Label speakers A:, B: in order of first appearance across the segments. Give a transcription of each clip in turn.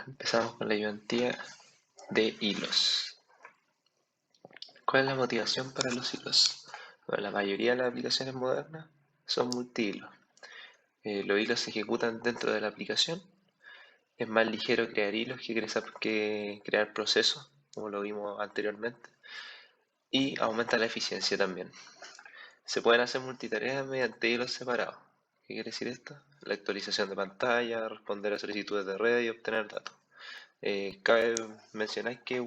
A: Empezamos con la ayudantía de hilos. ¿Cuál es la motivación para los hilos? Bueno, la mayoría de las aplicaciones modernas son multihilos. Los hilos se ejecutan dentro de la aplicación. Es más ligero crear hilos que crear procesos, como lo vimos anteriormente. Y aumenta la eficiencia también. Se pueden hacer multitareas mediante hilos separados. ¿Qué quiere decir esto? La actualización de pantalla, responder a solicitudes de red y obtener datos. Cabe mencionar que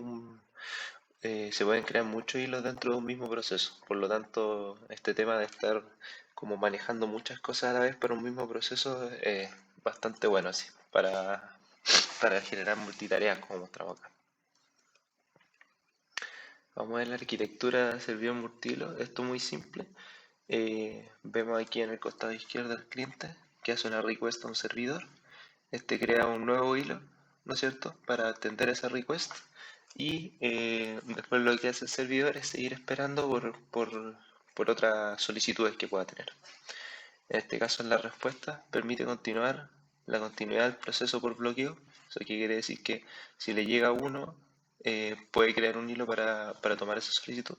A: se pueden crear muchos hilos dentro de un mismo proceso. Por lo tanto, este tema de estar como manejando muchas cosas a la vez para un mismo proceso es bastante bueno así, para generar multitareas como mostramos acá. Vamos a ver la arquitectura de servidor multihilo. Esto es muy simple. Vemos aquí en el costado izquierdo el cliente que hace una request a un servidor. Este crea un nuevo hilo, ¿no es cierto?, para atender esa request. Y después lo que hace el servidor es seguir esperando por otras solicitudes que pueda tener. En este caso, en la respuesta permite continuar la continuidad del proceso por bloqueo. Eso quiere decir que si le llega uno, puede crear un hilo para tomar esa solicitud.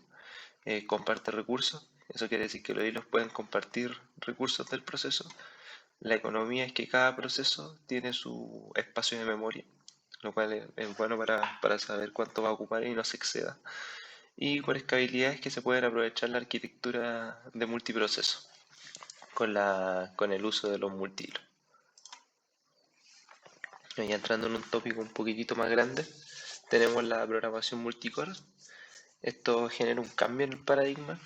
A: Comparte recursos. Eso quiere decir que los hilos pueden compartir recursos del proceso. La economía es que cada proceso tiene su espacio de memoria, lo cual es bueno para saber cuánto va a ocupar y no se exceda. Y por escalabilidad es que se pueden aprovechar la arquitectura de multiproceso con el uso de los multihilos. Y entrando en un tópico un poquitito más grande, tenemos la programación multicore. Esto genera un cambio en el paradigma,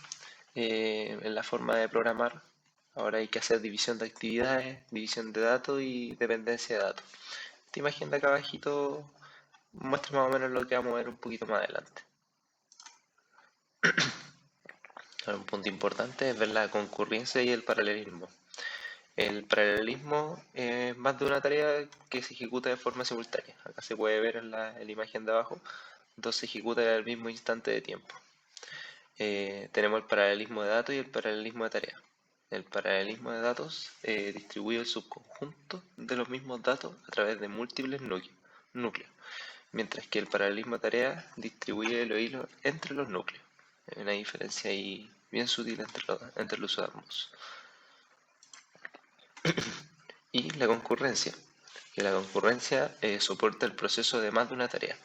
A: en la forma de programar. Ahora hay que hacer división de actividades, división de datos y dependencia de datos. Esta imagen de acá abajito muestra más o menos lo que vamos a ver un poquito más adelante. Ahora, un punto importante es ver la concurrencia y el paralelismo. El paralelismo es más de una tarea que se ejecuta de forma simultánea. Acá se puede ver en la imagen de abajo, dos se ejecutan al mismo instante de tiempo. Tenemos el paralelismo de datos y el paralelismo de tareas. El paralelismo de datos distribuye el subconjunto de los mismos datos a través de múltiples núcleos, mientras que el paralelismo de tareas distribuye los hilos entre los núcleos. Hay una diferencia ahí bien sutil entre el uso de ambos. Y la concurrencia, que la concurrencia soporta el proceso de más de una tarea.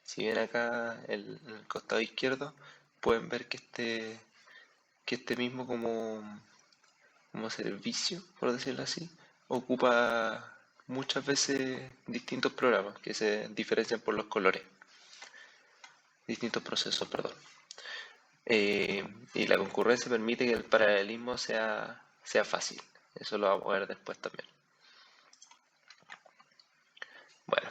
A: Si bien acá en el costado izquierdo pueden ver que este mismo como servicio, por decirlo así, ocupa muchas veces distintos programas que se diferencian por los colores, distintos procesos, perdón. Y la concurrencia permite que el paralelismo sea fácil. Eso lo vamos a ver después también. Bueno,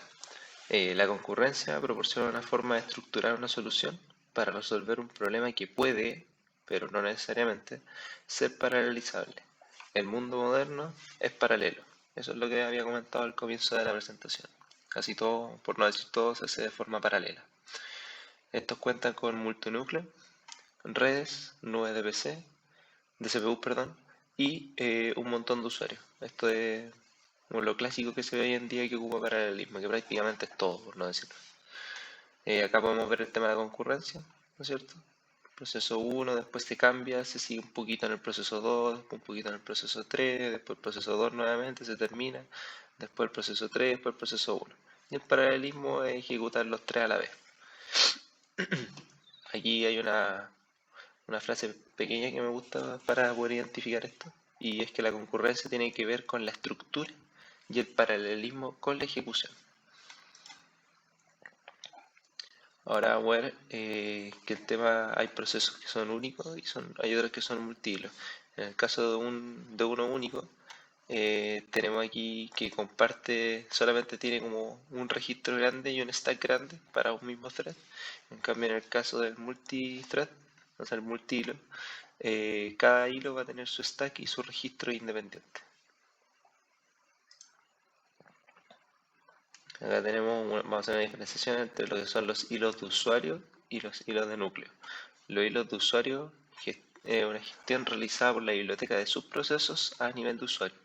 A: la concurrencia proporciona una forma de estructurar una solución para resolver un problema que puede, pero no necesariamente, ser paralelizable. El mundo moderno es paralelo. Eso es lo que había comentado al comienzo de la presentación. Casi todo, por no decir todo, se hace de forma paralela. Estos cuentan con multinúcleo, redes, nubes de PC, de CPU, perdón, y un montón de usuarios. Esto es como lo clásico que se ve hoy en día que ocupa paralelismo, que prácticamente es todo, por no decirlo. Acá podemos ver el tema de la concurrencia, ¿no es cierto? Proceso 1, después se cambia, se sigue un poquito en el proceso 2, después un poquito en el proceso 3, después el proceso 2 nuevamente se termina, después el proceso 3, después el proceso 1. Y el paralelismo es ejecutar los tres a la vez. Aquí hay una frase pequeña que me gusta para poder identificar esto, y es que la concurrencia tiene que ver con la estructura y el paralelismo con la ejecución. Ahora vamos a ver que el tema, hay procesos que son únicos y hay otros que son multihilos. En el caso de uno único, tenemos aquí que solamente tiene como un registro grande y un stack grande para un mismo thread. En cambio, en el caso del multithread, o sea, el multihilo, cada hilo va a tener su stack y su registro independiente. Acá vamos a hacer una diferenciación entre lo que son los hilos de usuario y los hilos de núcleo. Los hilos de usuario es una gestión realizada por la biblioteca de subprocesos a nivel de usuario.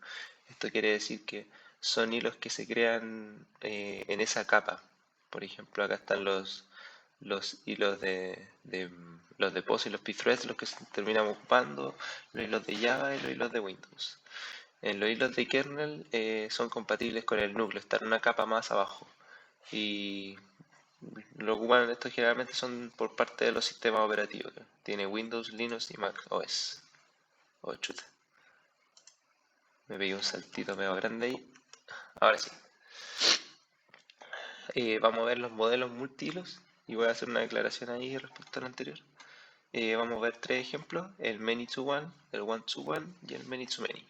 A: Esto quiere decir que son hilos que se crean en esa capa. Por ejemplo, acá están los hilos de los de POS y los pthreads, los que se terminan ocupando, los hilos de Java y los hilos de Windows. En los hilos de kernel son compatibles con el núcleo, están una capa más abajo. Y lo ocupan, estos generalmente son por parte de los sistemas operativos. Tiene Windows, Linux y Mac OS. Oh, chuta. Me pegué un saltito medio grande ahí. Ahora sí. Vamos a ver los modelos multihilos y voy a hacer una declaración ahí respecto al anterior. Vamos a ver tres ejemplos, el many to one, el one to one y el many to many.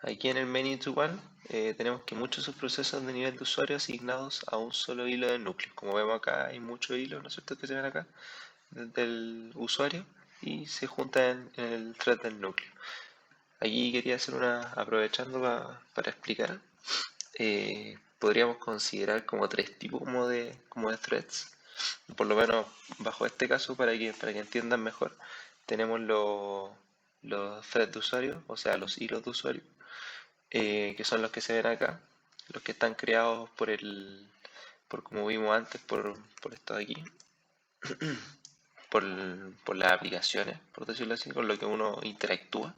A: Aquí en el many to one tenemos que muchos subprocesos de nivel de usuario asignados a un solo hilo del núcleo. Como vemos acá hay muchos hilos, ¿no es cierto?, que se ven acá del usuario y se juntan en el thread del núcleo. Aquí quería hacer aprovechando para explicar, podríamos considerar como tres tipos como de threads. Por lo menos bajo este caso, para que entiendan mejor, tenemos los threads de usuario, o sea, los hilos de usuario, que son los que se ven acá, los que están creados por como vimos antes, por esto de aquí, por las aplicaciones, por decirlo así, con lo que uno interactúa.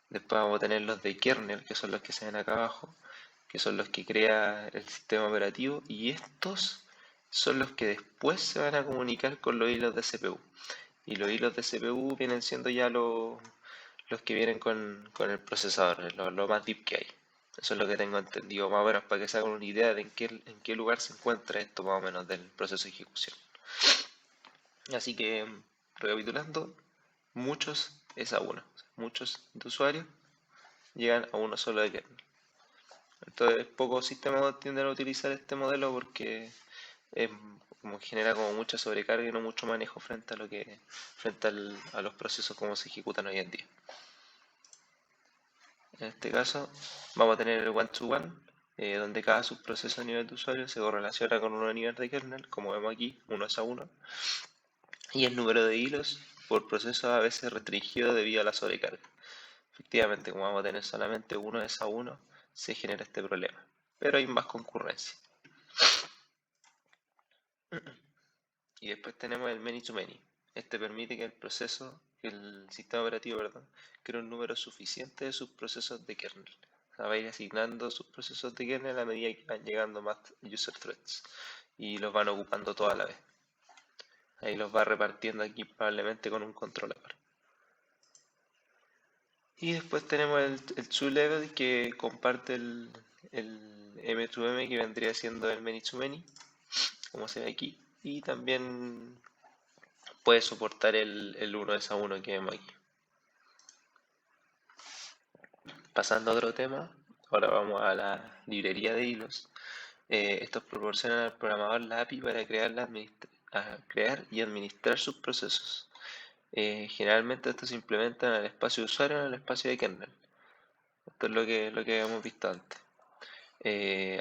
A: Después vamos a tener los de kernel, que son los que se ven acá abajo, que son los que crea el sistema operativo, y estos son los que después se van a comunicar con los hilos de CPU. Y los hilos de CPU vienen siendo ya los que vienen con el procesador, lo más deep que hay. Eso es lo que tengo entendido, más o menos, para que se hagan una idea de en qué lugar se encuentra esto, más o menos, del proceso de ejecución. Así que, recapitulando, muchos es a uno. Muchos de usuarios llegan a uno solo de kernel. Entonces, pocos sistemas tienden a utilizar este modelo porque es, como genera como mucha sobrecarga y no mucho manejo frente a los procesos como se ejecutan hoy en día. En este caso vamos a tener el one-to-one, donde cada subproceso a nivel de usuario se correlaciona con uno a nivel de kernel, como vemos aquí, uno es a uno, y el número de hilos por proceso a veces restringido debido a la sobrecarga. Efectivamente, como vamos a tener solamente uno es a uno, se genera este problema, pero hay más concurrencia. Y después tenemos el many to many. Este permite que el sistema operativo, perdón, cree un número suficiente de subprocesos de kernel. O sea, va a ir asignando subprocesos de kernel a medida que van llegando más user threads y los van ocupando toda la vez. Ahí los va repartiendo aquí probablemente con un controlador. Y después tenemos el true level, que comparte el M2M, que vendría siendo el many to many, como se ve aquí. Y también puede soportar el 1 es a 1 que vemos aquí. Pasando a otro tema, ahora vamos a la librería de hilos. Estos proporcionan al programador la API para crear y administrar sus procesos. Generalmente esto se implementa en el espacio de usuario o en el espacio de kernel. Esto es lo que hemos visto antes.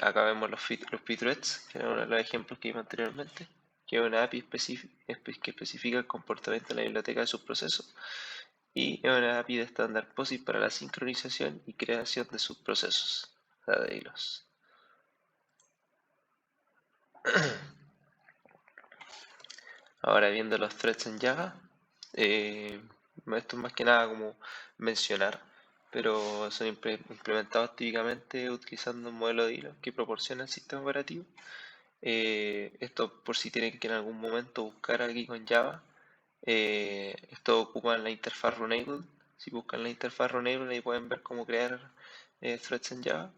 A: Acá vemos los pthreads, que eran uno de los ejemplos que vimos anteriormente, que es una API que especifica el comportamiento de la biblioteca de sus procesos, y es una API de estándar POSIX para la sincronización y creación de subprocesos, o sea, de hilos. Ahora viendo los threads en Java, esto es más que nada como mencionar, pero son implementados típicamente utilizando un modelo de hilos que proporciona el sistema operativo. Esto por si tienen que en algún momento buscar aquí con Java. Esto ocupan la interfaz Runnable. Si buscan la interfaz Runnable ahí pueden ver cómo crear threads en Java.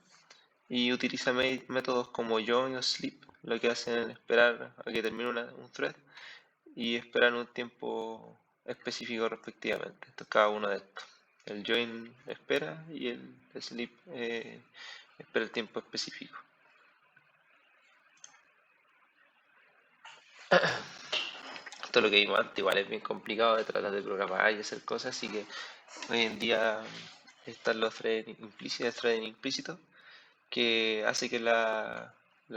A: Y utiliza métodos como join o sleep, lo que hacen es esperar a que termine un thread y esperar un tiempo específico respectivamente. Esto es cada uno de estos. El join espera y el sleep espera el tiempo específico. Esto es lo que vimos antes, igual es bien complicado de tratar de programar y hacer cosas, así que hoy en día están los threading implícitos, que hace que la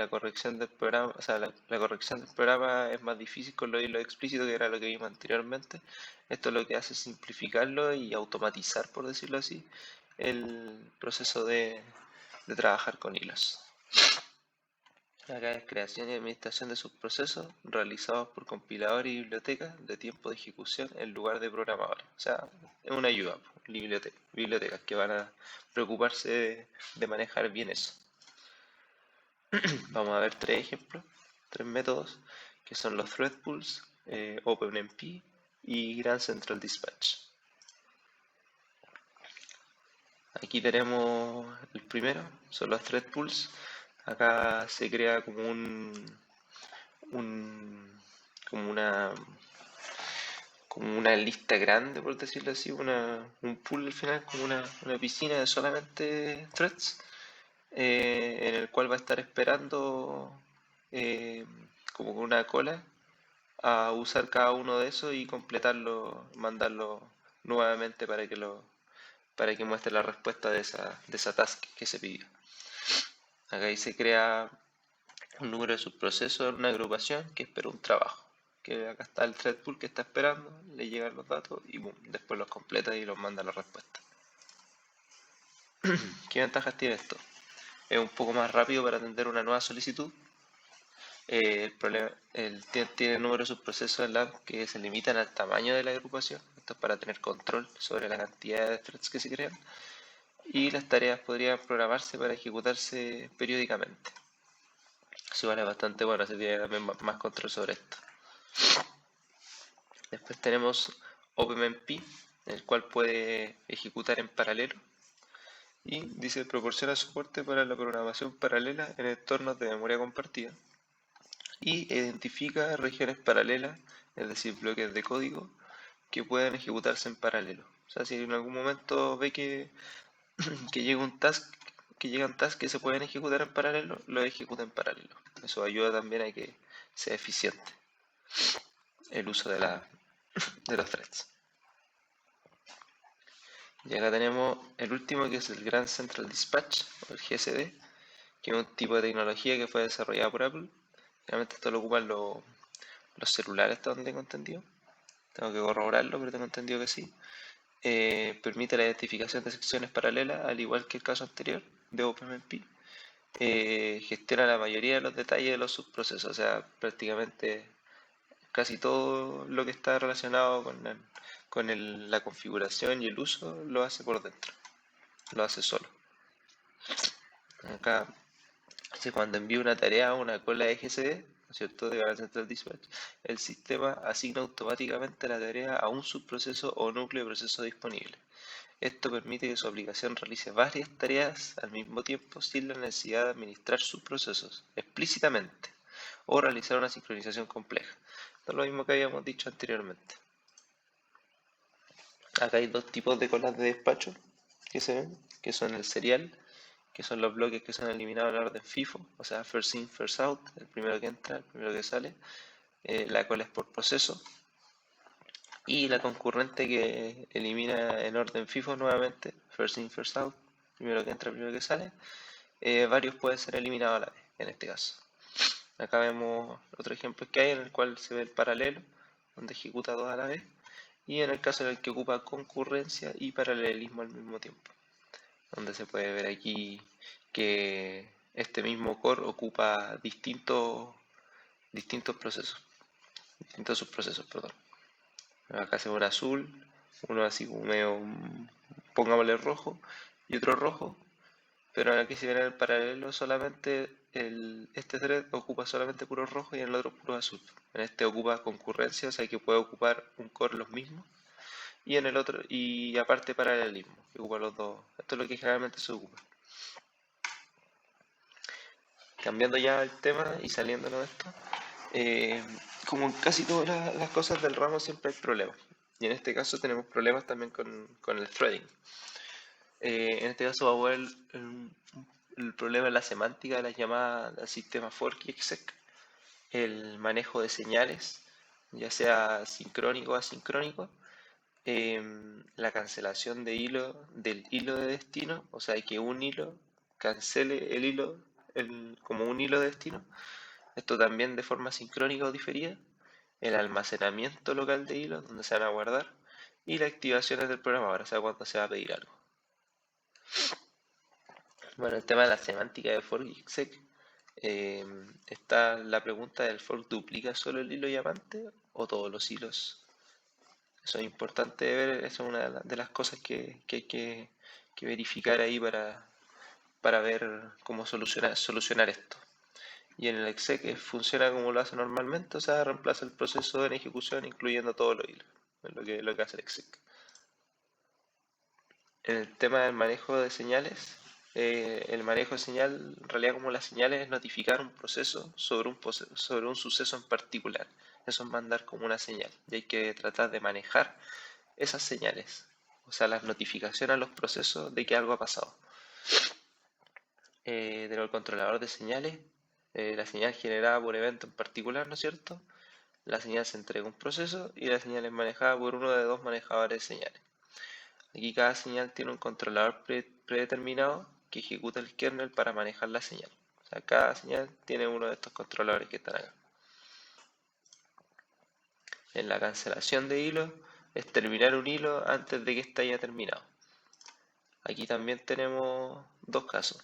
A: corrección del programa, o sea, la corrección del programa es más difícil con los hilos explícitos, que era lo que vimos anteriormente. Esto lo que hace es simplificarlo y automatizar, por decirlo así, el proceso de trabajar con hilos. Acá es creación y administración de subprocesos realizados por compiladores y bibliotecas de tiempo de ejecución en lugar de programadores. O sea, es una ayuda, bibliotecas que van a preocuparse de manejar bien eso. Vamos a ver tres ejemplos, tres métodos, que son los thread pools, OpenMP y Grand Central Dispatch. Aquí tenemos el primero, son los thread pools. Acá se crea como como una lista grande, por decirlo así, un pool al final, como una piscina de solamente threads, en el cual va a estar esperando eh, como con una cola a usar cada uno de esos y completarlo, mandarlo nuevamente para que muestre la respuesta de esa task que se pidió. Acá ahí se crea un número de subprocesos en una agrupación que espera un trabajo. Que acá está el thread pool que está esperando, le llegan los datos y boom, después los completa y los manda a la respuesta. ¿Qué ventajas tiene esto? Es un poco más rápido para atender una nueva solicitud. Tiene número de subprocesos en la que se limitan al tamaño de la agrupación. Esto es para tener control sobre la cantidad de threads que se crean. Y las tareas podrían programarse para ejecutarse periódicamente. Eso vale bastante bueno, se tiene también más control sobre esto. Después tenemos OpenMP, el cual puede ejecutar en paralelo. Y dice, proporciona soporte para la programación paralela en entornos de memoria compartida. Y identifica regiones paralelas, es decir, bloques de código que pueden ejecutarse en paralelo. O sea, si en algún momento ve que llega un task, que llegan tasks que se pueden ejecutar en paralelo, lo ejecuta en paralelo. Eso ayuda también a que sea eficiente el uso de los threads. Y acá tenemos el último, que es el Grand Central Dispatch, o el GCD, que es un tipo de tecnología que fue desarrollada por Apple. Realmente esto lo ocupan los celulares, hasta donde tengo entendido. Tengo que corroborarlo, pero tengo entendido que sí. Permite la identificación de secciones paralelas, al igual que el caso anterior de OpenMP. Gestiona la mayoría de los detalles de los subprocesos, o sea, prácticamente casi todo lo que está relacionado con la configuración y el uso lo hace por dentro, lo hace solo. Acá, cuando envío una tarea a una cola de GCD, ¿no es cierto?, de Grand Central Dispatch, el sistema asigna automáticamente la tarea a un subproceso o núcleo de proceso disponible. Esto permite que su aplicación realice varias tareas al mismo tiempo sin la necesidad de administrar subprocesos explícitamente o realizar una sincronización compleja. Esto es lo mismo que habíamos dicho anteriormente. Acá hay dos tipos de colas de despacho que se ven, que son el serial, que son los bloques que son eliminados en orden FIFO, o sea, first in, first out, el primero que entra, el primero que sale. La cola es por proceso. Y la concurrente que elimina en orden FIFO nuevamente, first in, first out, primero que entra, primero que sale. Varios pueden ser eliminados a la vez, en este caso. Acá vemos otro ejemplo que hay en el cual se ve el paralelo, donde ejecuta dos a la vez, y en el caso en el que ocupa concurrencia y paralelismo al mismo tiempo, donde se puede ver aquí que este mismo core ocupa distintos procesos, distintos subprocesos, perdón. Acá se ve un azul, uno así como medio, pongámosle rojo, y otro rojo, pero aquí si ven en el paralelo solamente este thread ocupa solamente puro rojo y en el otro puro azul. En este ocupa concurrencia, o sea que puede ocupar un core los mismos, y en el otro, y aparte paralelismo, que ocupa los dos. Esto es lo que generalmente se ocupa. Cambiando ya el tema y saliéndonos de esto, como en casi todas las cosas del ramo siempre hay problemas. Y en este caso tenemos problemas también con el threading. En este caso va a ver el problema en la semántica de las llamadas al sistema fork y exec, el manejo de señales, ya sea sincrónico o asincrónico, la cancelación del hilo de destino, o sea que un hilo cancele el hilo como un hilo de destino, esto también de forma sincrónica o diferida, el almacenamiento local de hilos donde se van a guardar y las activaciones del programador, o sea cuando se va a pedir algo. Bueno, el tema de la semántica de fork y exec, está la pregunta del fork: ¿duplica solo el hilo llamante o todos los hilos? Eso es importante ver, eso es una de las cosas que hay que verificar ahí para ver cómo solucionar esto. Y en el exec funciona como lo hace normalmente, o sea, reemplaza el proceso en ejecución incluyendo todos los hilos. Es lo que hace el exec. En el tema del manejo de señales, el manejo de señal, en realidad como las señales, es notificar un proceso sobre un suceso en particular. Eso es mandar como una señal. Y hay que tratar de manejar esas señales, o sea, las notificaciones a los procesos de que algo ha pasado. Tenemos el controlador de señales, la señal generada por evento en particular, ¿no es cierto? La señal se entrega a un proceso y la señal es manejada por uno de dos manejadores de señales. Aquí cada señal tiene un controlador predeterminado que ejecuta el kernel para manejar la señal. O sea, cada señal tiene uno de estos controladores que están acá. En la cancelación de hilos es terminar un hilo antes de que éste haya terminado. Aquí también tenemos dos casos.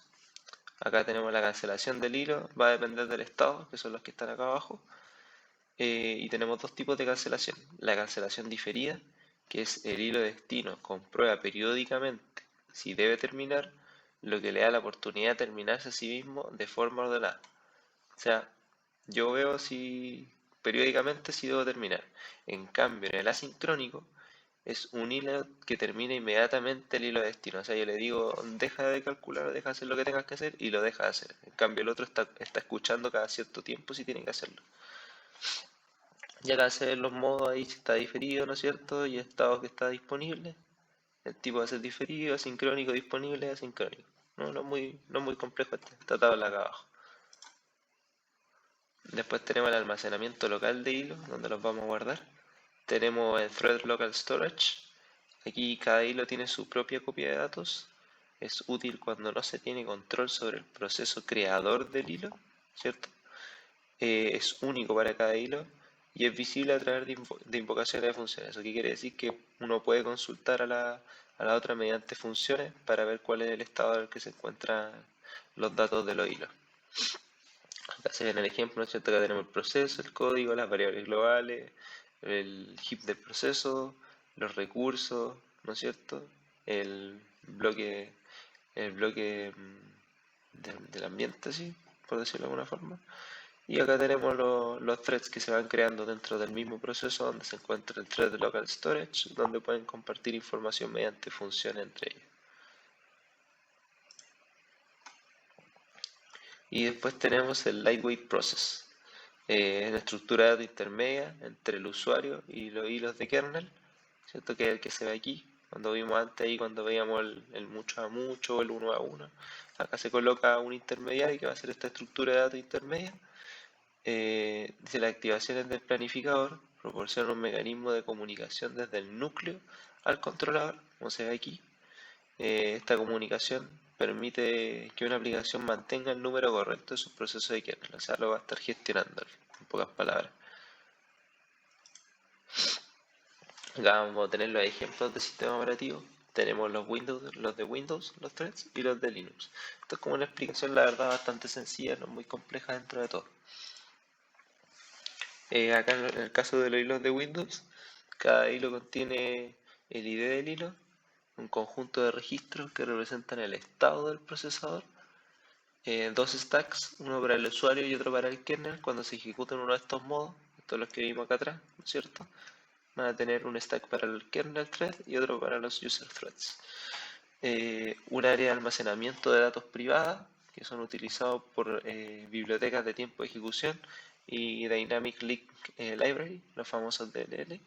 A: Acá tenemos la cancelación del hilo, va a depender del estado, que son los que están acá abajo. Y tenemos dos tipos de cancelación. La cancelación diferida, que es el hilo destino comprueba periódicamente si debe terminar, lo que le da la oportunidad de terminarse a sí mismo de forma ordenada. O sea, yo veo si periódicamente si debo terminar. En cambio, en el asincrónico es un hilo que termina inmediatamente el hilo de destino. O sea, yo le digo, deja de calcular, deja de hacer lo que tengas que hacer y lo deja de hacer. En cambio, el otro está escuchando cada cierto tiempo si tiene que hacerlo. Y acá se ven los modos ahí, si está diferido, ¿no es cierto? Y el estado que está disponible. El tipo va a ser diferido, asincrónico, disponible, asincrónico. No es muy complejo esta tabla acá abajo. Después tenemos el almacenamiento local de hilos, donde los vamos a guardar. Tenemos el Thread Local Storage. Aquí cada hilo tiene su propia copia de datos. Es útil cuando no se tiene control sobre el proceso creador del hilo, ¿cierto? Es único para cada hilo y es visible a través de invocaciones de funciones. ¿Eso qué quiere decir? Que uno puede consultar a la otra mediante funciones para ver cuál es el estado en el que se encuentran los datos de los hilos. Acá se ve en el ejemplo, ¿no es cierto? Acá tenemos el proceso, el código, las variables globales, el heap del proceso, los recursos, ¿no es cierto? El bloque, del ambiente, ¿sí? Por decirlo de alguna forma. Y acá tenemos los threads que se van creando dentro del mismo proceso, donde se encuentra el thread local storage, donde pueden compartir información mediante funciones entre ellos. Y después tenemos el lightweight process, es la estructura de datos intermedia entre el usuario y los hilos de kernel, ¿cierto? Que es el que se ve aquí, cuando vimos antes ahí, cuando veíamos el mucho a mucho o el uno a uno. Acá se coloca un intermediario que va a ser esta estructura de datos intermedia. Dice: las activaciones del planificador proporcionan un mecanismo de comunicación desde el núcleo al controlador, como se ve aquí. Esta comunicación permite que una aplicación mantenga el número correcto de sus procesos de kernel, o sea, lo va a estar gestionando, en pocas palabras. Acá vamos a tener los ejemplos de sistema operativo. Tenemos los de Windows, los threads, y los de Linux. Esto es como una explicación, la verdad, bastante sencilla, no muy compleja dentro de todo. Acá en el caso de los hilos de Windows, cada hilo contiene el ID del hilo, un conjunto de registros que representan el estado del procesador, dos stacks, uno para el usuario y otro para el kernel. Cuando se ejecutan uno de estos modos, estos los que vimos acá atrás, ¿no es cierto? Van a tener un stack para el kernel thread y otro para los user threads. Un área de almacenamiento de datos privada, que son utilizados por bibliotecas de tiempo de ejecución y Dynamic Link Library, los famosos DLL.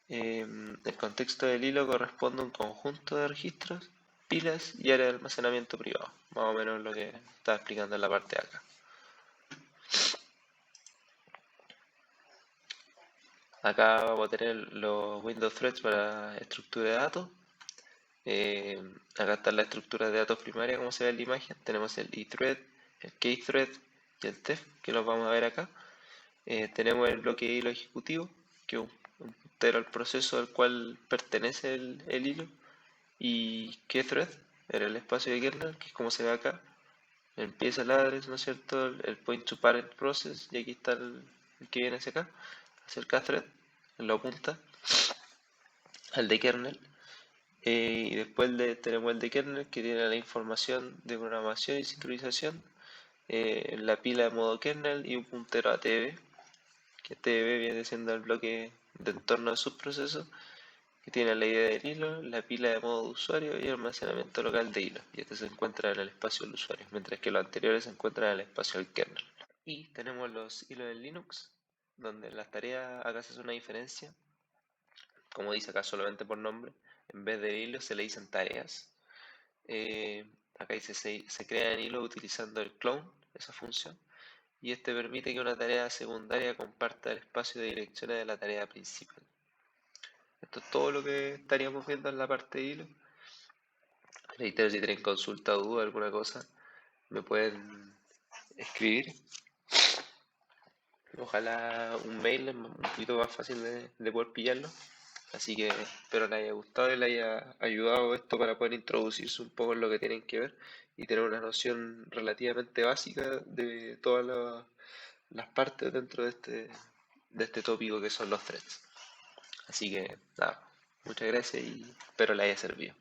A: El contexto del hilo corresponde a un conjunto de registros, pilas y área de almacenamiento privado, más o menos lo que estaba explicando en la parte de acá. Acá vamos a tener los Windows Threads para estructura de datos. Acá está la estructura de datos primaria, como se ve en la imagen. Tenemos el eThread, el kthread y el tef, que los vamos a ver acá. Tenemos el bloque de hilo ejecutivo, que es un puntero al proceso al cual pertenece el hilo, y kthread, en el espacio de kernel, que es como se ve acá. Empieza el address, ¿no es cierto? El point to parent process, y aquí está el que viene hacia acá, hacia el thread, lo apunta al de kernel. Y después tenemos el de kernel que tiene la información de programación y sincronización, la pila de modo kernel y un puntero a TB, que TB viene siendo el bloque de entorno de subproceso, que tiene la idea del hilo, la pila de modo de usuario y el almacenamiento local de hilos. Y este se encuentra en el espacio del usuario, mientras que los anteriores se encuentran en el espacio del kernel. Y tenemos los hilos en Linux, donde las tareas acá se hace una diferencia, como dice acá solamente por nombre. En vez de hilos se le dicen tareas. Acá dice se crean hilos utilizando el clone, esa función, y este permite que una tarea secundaria comparta el espacio de direcciones de la tarea principal. Esto es todo lo que estaríamos viendo en la parte de hilo. Reitero, si tienen consulta o duda, alguna cosa, me pueden escribir. Ojalá un mail es un poquito más fácil de poder pillarlo. Así que espero les haya gustado y les haya ayudado esto para poder introducirse un poco en lo que tienen que ver y tener una noción relativamente básica de todas las partes dentro de este tópico que son los threads. Así que nada, muchas gracias y espero les haya servido.